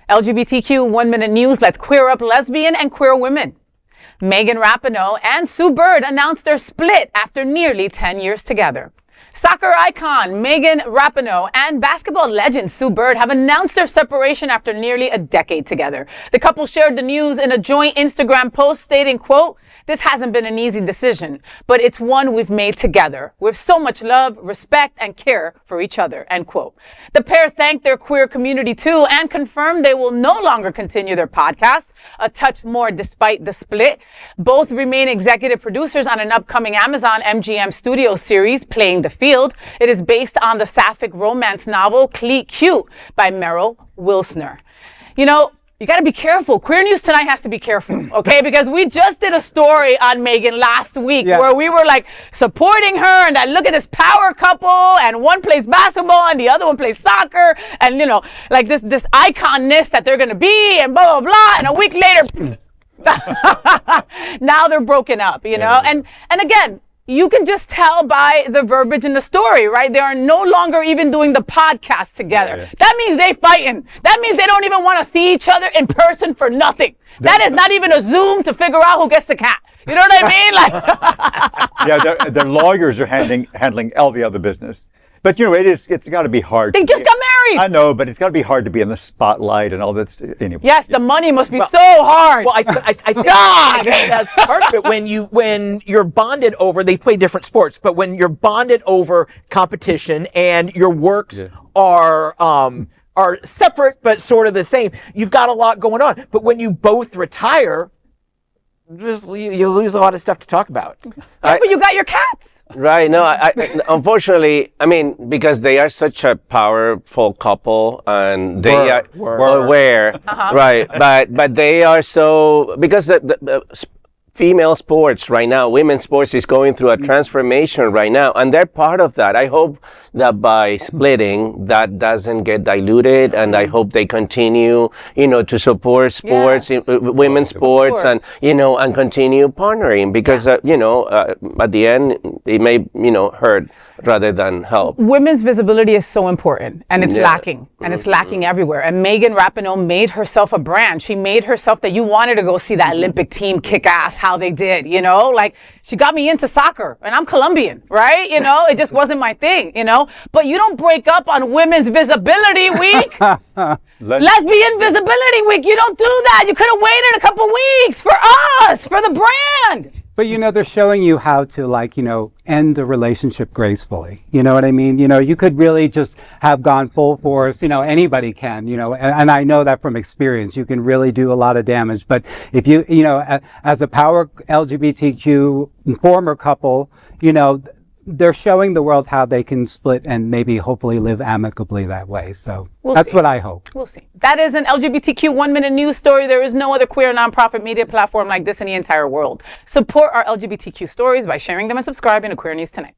LGBTQ 1 Minute News, let's queer up lesbian and queer women. Megan Rapinoe and Sue Bird announced their split after nearly 10 years together. Soccer icon Megan Rapinoe and basketball legend Sue Bird have announced their separation after nearly a decade together. The couple shared the news in a joint Instagram post stating, quote, "This hasn't been an easy decision, but it's one we've made together with so much love, respect, and care for each other," end quote. The pair thanked their queer community too and confirmed they will no longer continue their podcast, a touch more despite the split. Both remain executive producers on an upcoming Amazon MGM Studios series, Playing the Field. It is based on the sapphic romance novel Cute by Merrill Wilsner. You know, you got to be careful. Queer News Tonight has to be careful, okay? Because we just did a story on Megan last week where we were like supporting her and that look at this power couple and one plays basketball and the other one plays soccer and, you know, like this iconness that they're going to be and blah, blah, blah. And a week later, now they're broken up, you know? And again, you can just tell by the verbiage in the story, right? They are no longer even doing the podcast together. That means they fighting. That means they don't even want to see each other in person for nothing. That is not even a Zoom to figure out who gets the cat. You know what I mean? Like, their lawyers are handling all the other business. But you know, it's got to be hard. They just got married. I know, but it's got to be hard to be in the spotlight and all that. Anyway. Yes, the money must be so hard. Well, I God, that's part of it. When you're bonded over, they play different sports, but when you're bonded over competition and your works are separate but sort of the same, you've got a lot going on. But when you both retire, you lose a lot of stuff to talk about. But you got your cats. Right. No, I unfortunately, I mean, because they are such a powerful couple and they are aware, right? But they are so, because the female sports right now, women's sports is going through a transformation right now, and they're part of that. I hope that by splitting, that doesn't get diluted, and I hope they continue, you know, to support sports, women's sports, and, you know, and continue partnering because, you know, at the end, it may, you know, hurt rather than help. Women's visibility is so important, and it's lacking, and it's lacking everywhere. And Megan Rapinoe made herself a brand. She made herself that you wanted to go see that Olympic team kick ass, how they did, you know, like she got me into soccer and I'm Colombian, right? You know, it just wasn't my thing, you know, but you don't break up on Women's Visibility Week. Lesbian Visibility Week. You don't do that. You could have waited a couple weeks for us, for the brand. But, you know, they're showing you how to, like, you know, end the relationship gracefully. You know what I mean? You know, you could really just have gone full force. You know, anybody can, you know, and I know that from experience. You can really do a lot of damage. But if you know, as a power LGBTQ former couple, you know, they're showing the world how they can split and maybe hopefully live amicably that way. So that's what I hope. We'll see. That is an LGBTQ 1 Minute News story. There is no other queer nonprofit media platform like this in the entire world. Support our LGBTQ stories by sharing them and subscribing to Queer News Tonight.